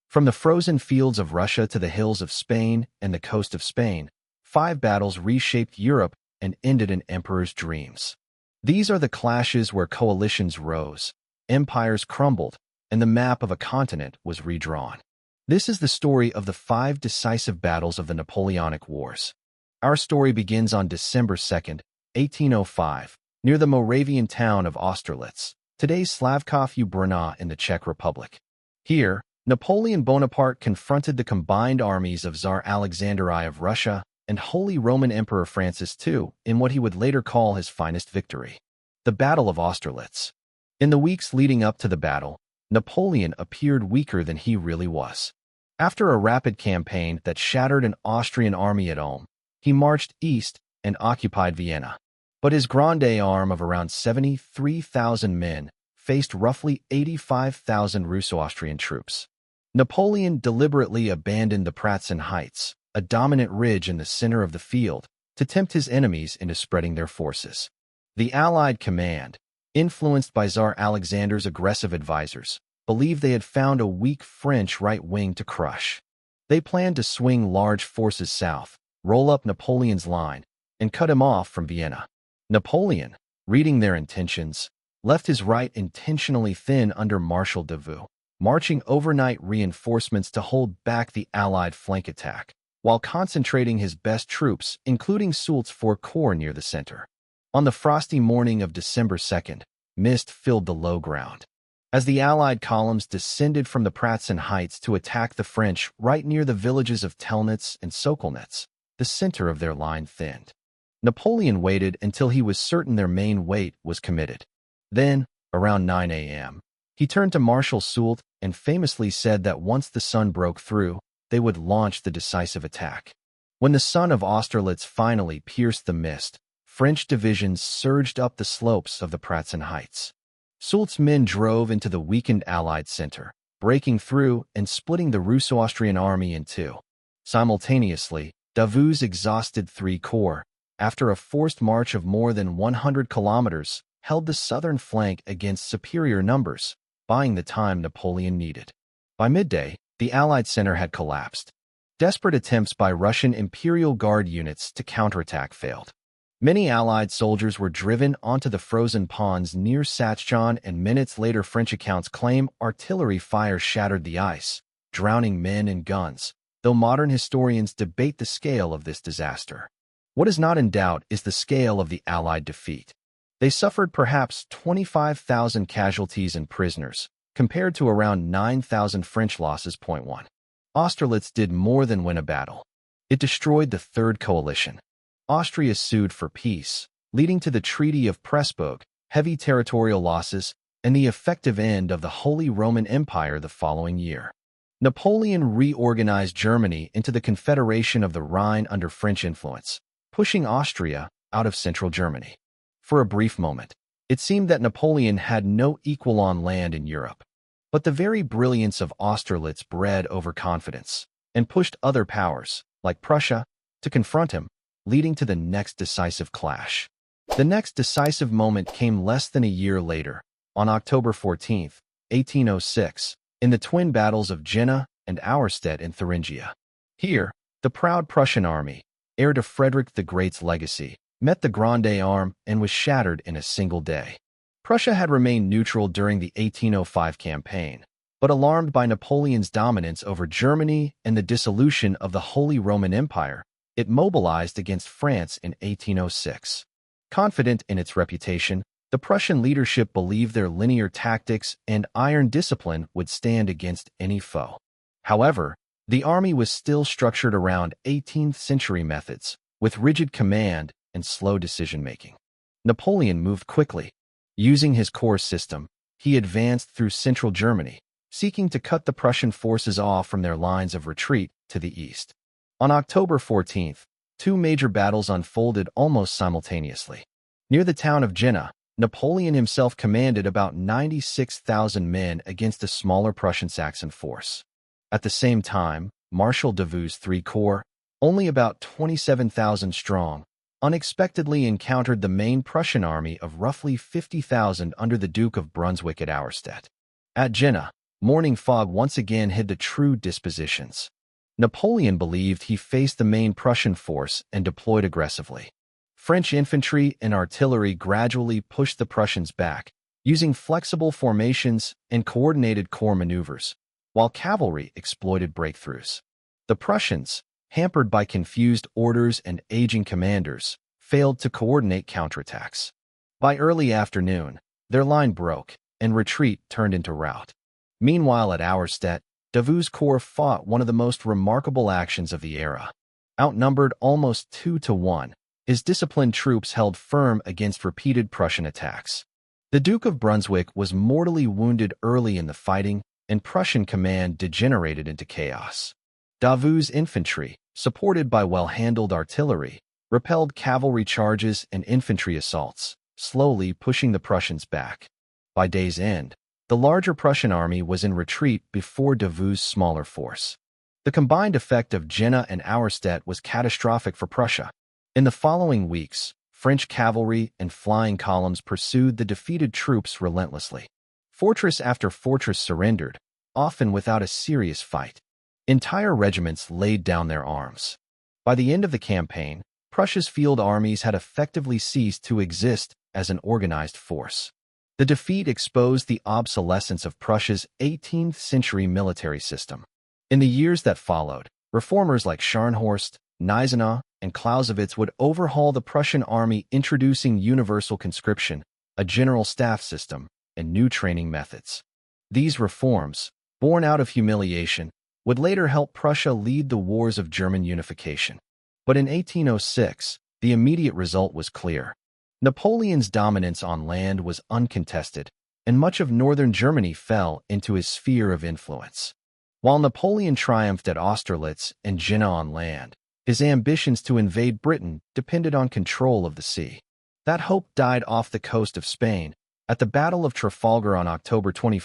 From the frozen fields of Russia to the hills of Spain and the coast of Spain, 5 battles reshaped Europe and ended an emperor's dreams. These are the clashes where coalitions rose, empires crumbled, and the map of a continent was redrawn. This is the story of the 5 decisive battles of the Napoleonic Wars. Our story begins on December 2nd, 1805, near the Moravian town of Austerlitz, today's Slavkov-Brna in the Czech Republic. Here, Napoleon Bonaparte confronted the combined armies of Tsar Alexander I of Russia and Holy Roman Emperor Francis II in what he would later call his finest victory, the Battle of Austerlitz. In the weeks leading up to the battle, Napoleon appeared weaker than he really was. After a rapid campaign that shattered an Austrian army at Ulm, he marched east and occupied Vienna. But his Grande Army of around 73,000 men faced roughly 85,000 Russo-Austrian troops. Napoleon deliberately abandoned the Pratzen Heights, a dominant ridge in the center of the field, to tempt his enemies into spreading their forces. The Allied command, influenced by Tsar Alexander's aggressive advisors, believed they had found a weak French right wing to crush. They planned to swing large forces south, roll up Napoleon's line, and cut him off from Vienna. Napoleon, reading their intentions, left his right intentionally thin under Marshal Davout, marching overnight reinforcements to hold back the Allied flank attack, while concentrating his best troops, including Soult's 4 corps near the center. On the frosty morning of December 2nd, mist filled the low ground. As the Allied columns descended from the Pratzen Heights to attack the French right near the villages of Telnitz and Sokolnitz, the center of their line thinned. Napoleon waited until he was certain their main weight was committed. Then, around 9 a.m., he turned to Marshal Soult and famously said that once the sun broke through, they would launch the decisive attack. When the sun of Austerlitz finally pierced the mist, French divisions surged up the slopes of the Pratzen Heights. Soult's men drove into the weakened Allied center, breaking through and splitting the Russo-Austrian army in two. Simultaneously, Davout's exhausted 3 corps, after a forced march of more than 100 kilometers, held the southern flank against superior numbers, buying the time Napoleon needed. By midday, the Allied center had collapsed. Desperate attempts by Russian Imperial Guard units to counterattack failed. Many Allied soldiers were driven onto the frozen ponds near Sachjon, and minutes later French accounts claim artillery fire shattered the ice, drowning men and guns, though modern historians debate the scale of this disaster. What is not in doubt is the scale of the Allied defeat. They suffered perhaps 25,000 casualties and prisoners, compared to around 9,000 French losses. 1. Austerlitz did more than win a battle. It destroyed the Third Coalition. Austria sued for peace, leading to the Treaty of Pressburg, heavy territorial losses, and the effective end of the Holy Roman Empire the following year. Napoleon reorganized Germany into the Confederation of the Rhine under French influence, pushing Austria out of central Germany. For a brief moment, it seemed that Napoleon had no equal on land in Europe. But the very brilliance of Austerlitz bred overconfidence and pushed other powers, like Prussia, to confront him, leading to the next decisive clash. The next decisive moment came less than a year later, on October 14, 1806, in the twin battles of Jena and Auerstedt in Thuringia. Here, the proud Prussian army, heir to Frederick the Great's legacy, met the Grande Army and was shattered in a single day. Prussia had remained neutral during the 1805 campaign, but alarmed by Napoleon's dominance over Germany and the dissolution of the Holy Roman Empire, it mobilized against France in 1806. Confident in its reputation, the Prussian leadership believed their linear tactics and iron discipline would stand against any foe. However, the army was still structured around 18th-century methods, with rigid command and slow decision-making. Napoleon moved quickly. Using his corps system, he advanced through central Germany, seeking to cut the Prussian forces off from their lines of retreat to the east. On October 14th, 2 major battles unfolded almost simultaneously. Near the town of Jena, Napoleon himself commanded about 96,000 men against a smaller Prussian Saxon force. At the same time, Marshal Davout's 3 corps, only about 27,000 strong, unexpectedly encountered the main Prussian army of roughly 50,000 under the Duke of Brunswick at Auerstedt. At Jena, morning fog once again hid the true dispositions. Napoleon believed he faced the main Prussian force and deployed aggressively. French infantry and artillery gradually pushed the Prussians back, using flexible formations and coordinated corps maneuvers, while cavalry exploited breakthroughs. The Prussians, hampered by confused orders and aging commanders, failed to coordinate counterattacks. By early afternoon, their line broke, and retreat turned into rout. Meanwhile at Auerstedt, Davout's corps fought one of the most remarkable actions of the era. Outnumbered almost 2-1, his disciplined troops held firm against repeated Prussian attacks. The Duke of Brunswick was mortally wounded early in the fighting, and Prussian command degenerated into chaos. Davout's infantry, supported by well-handled artillery, repelled cavalry charges and infantry assaults, slowly pushing the Prussians back. By day's end, the larger Prussian army was in retreat before Davout's smaller force. The combined effect of Jena and Auerstedt was catastrophic for Prussia. In the following weeks, French cavalry and flying columns pursued the defeated troops relentlessly. Fortress after fortress surrendered, often without a serious fight. Entire regiments laid down their arms. By the end of the campaign, Prussia's field armies had effectively ceased to exist as an organized force. The defeat exposed the obsolescence of Prussia's 18th-century military system. In the years that followed, reformers like Scharnhorst, Gneisenau, and Clausewitz would overhaul the Prussian army, introducing universal conscription, a general staff system, and new training methods. These reforms, born out of humiliation, would later help Prussia lead the wars of German unification. But in 1806, the immediate result was clear. Napoleon's dominance on land was uncontested, and much of northern Germany fell into his sphere of influence. While Napoleon triumphed at Austerlitz and Jena on land, his ambitions to invade Britain depended on control of the sea. That hope died off the coast of Spain at the Battle of Trafalgar on October 21,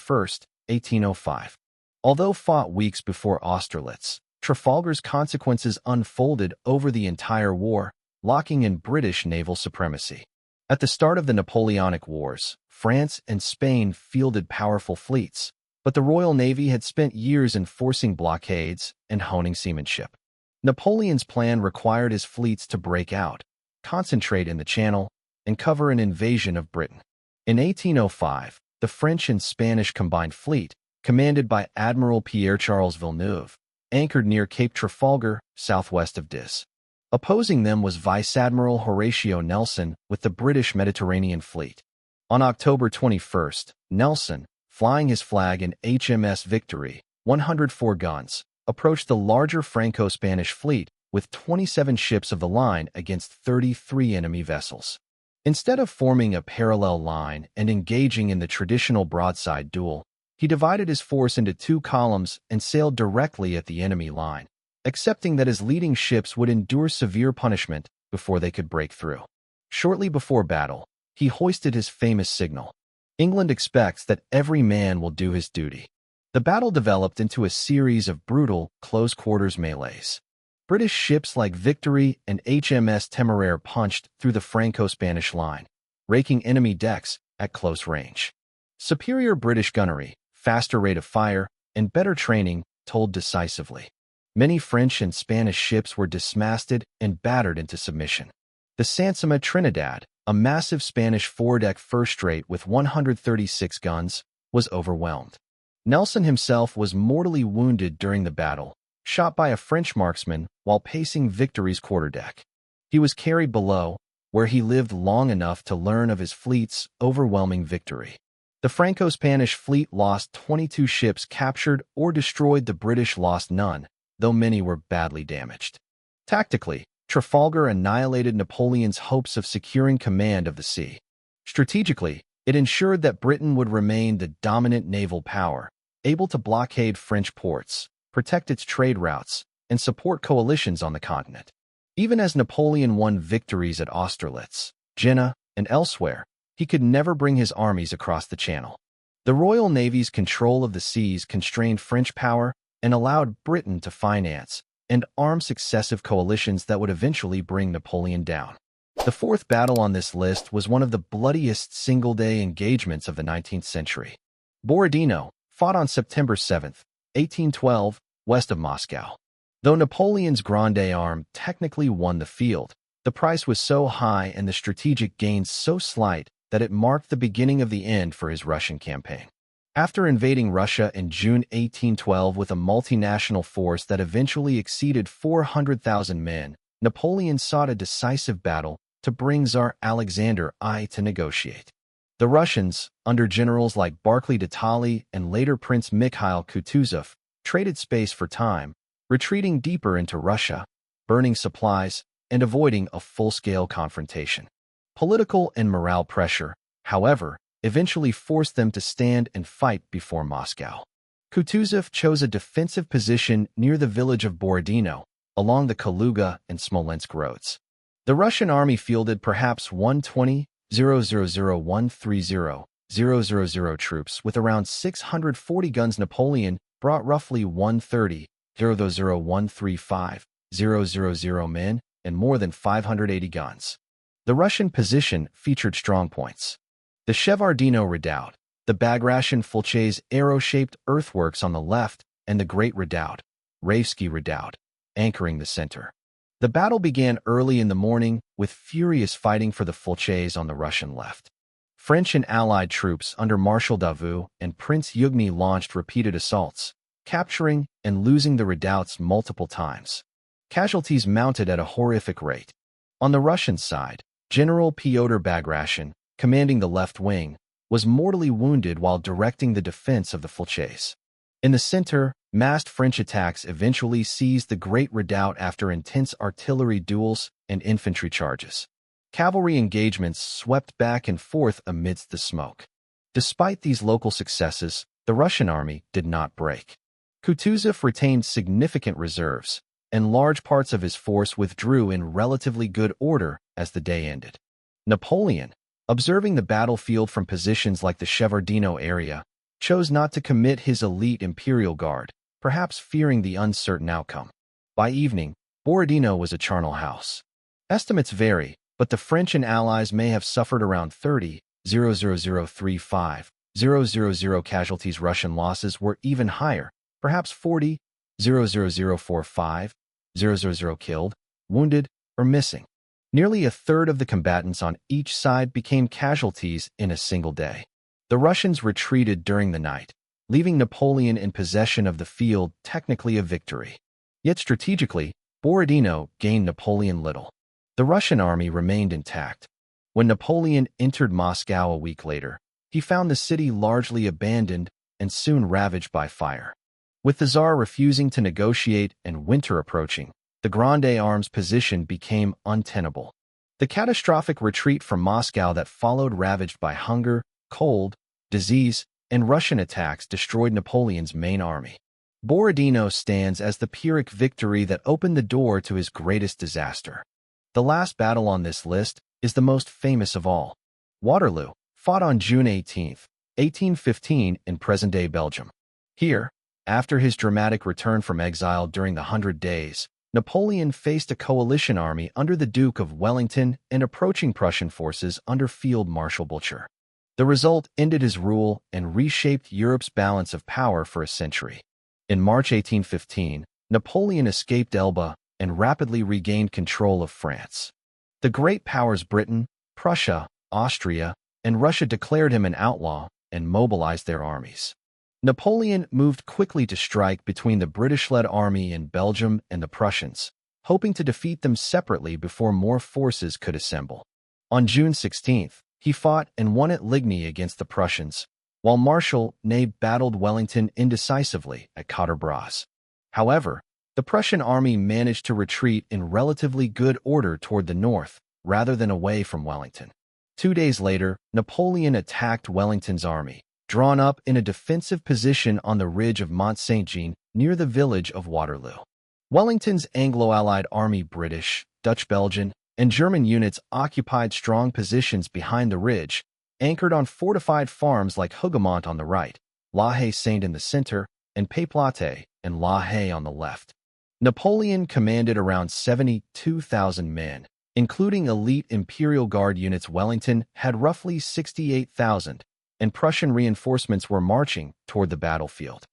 1805. Although fought weeks before Austerlitz, Trafalgar's consequences unfolded over the entire war, locking in British naval supremacy. At the start of the Napoleonic Wars, France and Spain fielded powerful fleets, but the Royal Navy had spent years enforcing blockades and honing seamanship. Napoleon's plan required his fleets to break out, concentrate in the Channel, and cover an invasion of Britain. In 1805, the French and Spanish combined fleet, commanded by Admiral Pierre-Charles Villeneuve, anchored near Cape Trafalgar, southwest of Dis. Opposing them was Vice Admiral Horatio Nelson with the British Mediterranean Fleet. On October 21st, Nelson, flying his flag in HMS Victory, 104 guns, approached the larger Franco-Spanish fleet with 27 ships of the line against 33 enemy vessels. Instead of forming a parallel line and engaging in the traditional broadside duel, he divided his force into two columns and sailed directly at the enemy line, accepting that his leading ships would endure severe punishment before they could break through. Shortly before battle, he hoisted his famous signal, "England expects that every man will do his duty." The battle developed into a series of brutal, close-quarters melees. British ships like Victory and HMS Temeraire punched through the Franco-Spanish line, raking enemy decks at close range. Superior British gunnery, faster rate of fire, and better training told decisively. Many French and Spanish ships were dismasted and battered into submission. The Sansoma Trinidad, a massive Spanish four-deck first-rate with 136 guns, was overwhelmed. Nelson himself was mortally wounded during the battle, shot by a French marksman while pacing Victory's quarterdeck. He was carried below, where he lived long enough to learn of his fleet's overwhelming victory. The Franco-Spanish fleet lost 22 ships captured or destroyed. The British lost none, though many were badly damaged. Tactically, Trafalgar annihilated Napoleon's hopes of securing command of the sea. Strategically, it ensured that Britain would remain the dominant naval power, able to blockade French ports, protect its trade routes, and support coalitions on the continent. Even as Napoleon won victories at Austerlitz, Jena, and elsewhere, he could never bring his armies across the Channel. The Royal Navy's control of the seas constrained French power and allowed Britain to finance and arm successive coalitions that would eventually bring Napoleon down. The fourth battle on this list was one of the bloodiest single-day engagements of the 19th century. Borodino, fought on September 7, 1812, west of Moscow. Though Napoleon's Grande Arme technically won the field, the price was so high and the strategic gains so slight that it marked the beginning of the end for his Russian campaign. After invading Russia in June 1812 with a multinational force that eventually exceeded 400,000 men, Napoleon sought a decisive battle to bring Tsar Alexander I to negotiate. The Russians, under generals like Barclay de Tolly and later Prince Mikhail Kutuzov, traded space for time, retreating deeper into Russia, burning supplies, and avoiding a full-scale confrontation. Political and morale pressure, however, eventually forced them to stand and fight before Moscow. Kutuzov chose a defensive position near the village of Borodino, along the Kaluga and Smolensk roads. The Russian army fielded perhaps 120,000-130,000 troops with around 640 guns. Napoleon brought roughly 130,000-135,000 men and more than 580 guns. The Russian position featured strong points. The Shevardino Redoubt, the Bagration Fulchese arrow-shaped earthworks on the left, and the Great Redoubt, Raevsky Redoubt, anchoring the center. The battle began early in the morning, with furious fighting for the Fulchese on the Russian left. French and Allied troops under Marshal Davout and Prince Eugène launched repeated assaults, capturing and losing the redoubts multiple times. Casualties mounted at a horrific rate. On the Russian side, General Pyotr Bagration, commanding the left wing, was mortally wounded while directing the defense of the Fulchese. In the center, massed French attacks eventually seized the Great Redoubt after intense artillery duels and infantry charges. Cavalry engagements swept back and forth amidst the smoke. Despite these local successes, the Russian army did not break. Kutuzov retained significant reserves, and large parts of his force withdrew in relatively good order as the day ended. Napoleon, observing the battlefield from positions like the Shevardino area, chose not to commit his elite Imperial Guard, perhaps fearing the uncertain outcome. By evening, Borodino was a charnel house. Estimates vary, but the French and Allies may have suffered around 30,000 casualties. Russian losses were even higher, perhaps 40,000 killed, wounded, or missing. Nearly a third of the combatants on each side became casualties in a single day. The Russians retreated during the night, leaving Napoleon in possession of the field, technically a victory. Yet strategically, Borodino gained Napoleon little. The Russian army remained intact. When Napoleon entered Moscow a week later, he found the city largely abandoned and soon ravaged by fire. With the Tsar refusing to negotiate and winter approaching, the Grande Arme's position became untenable. The catastrophic retreat from Moscow that followed, ravaged by hunger, cold, disease, and Russian attacks, destroyed Napoleon's main army. Borodino stands as the Pyrrhic victory that opened the door to his greatest disaster. The last battle on this list is the most famous of all. Waterloo, fought on June 18, 1815 in present-day Belgium. Here, after his dramatic return from exile during the 100 Days, Napoleon faced a coalition army under the Duke of Wellington and approaching Prussian forces under Field Marshal Blücher. The result ended his rule and reshaped Europe's balance of power for a century. In March 1815, Napoleon escaped Elba and rapidly regained control of France. The great powers Britain, Prussia, Austria, and Russia declared him an outlaw and mobilized their armies. Napoleon moved quickly to strike between the British-led army in Belgium and the Prussians, hoping to defeat them separately before more forces could assemble. On June 16th, he fought and won at Ligny against the Prussians, while Marshal Ney battled Wellington indecisively at Quatre Bras. However, the Prussian army managed to retreat in relatively good order toward the north, rather than away from Wellington. 2 days later, Napoleon attacked Wellington's army, drawn up in a defensive position on the ridge of Mont Saint-Jean near the village of Waterloo. Wellington's Anglo-Allied army, British, Dutch, Belgian, and German units occupied strong positions behind the ridge, anchored on fortified farms like Hougoumont on the right, La Haye-Saint in the center, and Pays-Plate and La Haye on the left. Napoleon commanded around 72,000 men, including elite Imperial Guard units. Wellington had roughly 68,000, and Prussian reinforcements were marching toward the battlefield.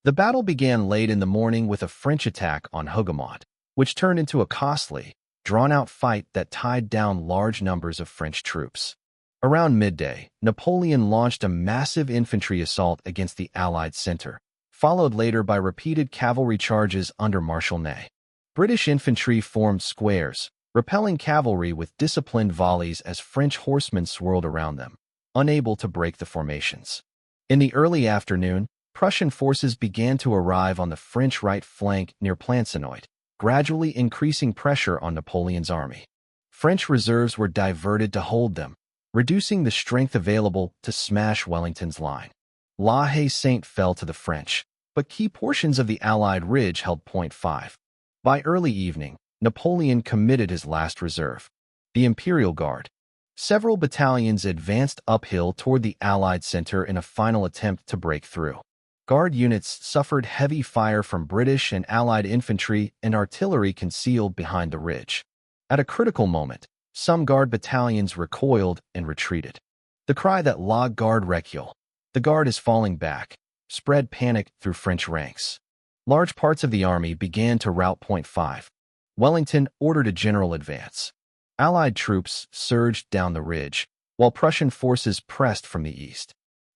The battle began late in the morning with a French attack on Hougoumont, which turned into a costly, drawn-out fight that tied down large numbers of French troops. Around midday, Napoleon launched a massive infantry assault against the Allied center, followed later by repeated cavalry charges under Marshal Ney. British infantry formed squares, repelling cavalry with disciplined volleys as French horsemen swirled around them, unable to break the formations. In the early afternoon, Prussian forces began to arrive on the French right flank near Plancenoit, gradually increasing pressure on Napoleon's army. French reserves were diverted to hold them, reducing the strength available to smash Wellington's line. La Haye-Saint fell to the French, but key portions of the Allied ridge held Point 5. By early evening, Napoleon committed his last reserve, the Imperial Guard. Several battalions advanced uphill toward the Allied center in a final attempt to break through. Guard units suffered heavy fire from British and Allied infantry and artillery concealed behind the ridge. At a critical moment, some Guard battalions recoiled and retreated. The cry that "La Garde recule," the Guard is falling back, spread panic through French ranks. Large parts of the army began to rout Point 5. Wellington ordered a general advance. Allied troops surged down the ridge, while Prussian forces pressed from the east.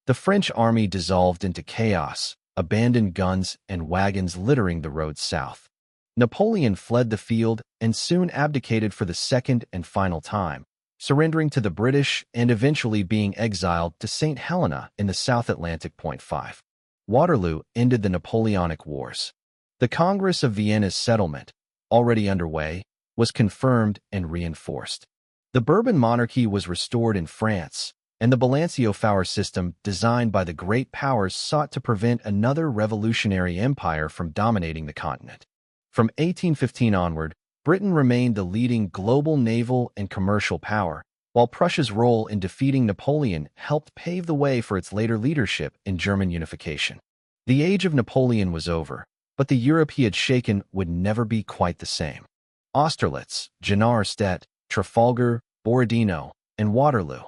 The French army dissolved into chaos, abandoned guns and wagons littering the roads south. Napoleon fled the field and soon abdicated for the second and final time, surrendering to the British and eventually being exiled to St. Helena in the South Atlantic. Point 5. Waterloo ended the Napoleonic Wars. The Congress of Vienna's settlement, already underway, was confirmed and reinforced. The Bourbon monarchy was restored in France, and the Balanciofauer system designed by the great powers sought to prevent another revolutionary empire from dominating the continent. From 1815 onward, Britain remained the leading global naval and commercial power, while Prussia's role in defeating Napoleon helped pave the way for its later leadership in German unification. The age of Napoleon was over, but the Europe he had shaken would never be quite the same. Austerlitz, Jena-Auerstedt, Trafalgar, Borodino, and Waterloo.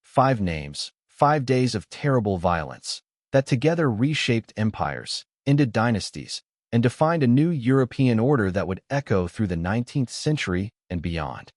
5 names, 5 days of terrible violence, that together reshaped empires, ended dynasties, and defined a new European order that would echo through the 19th century and beyond.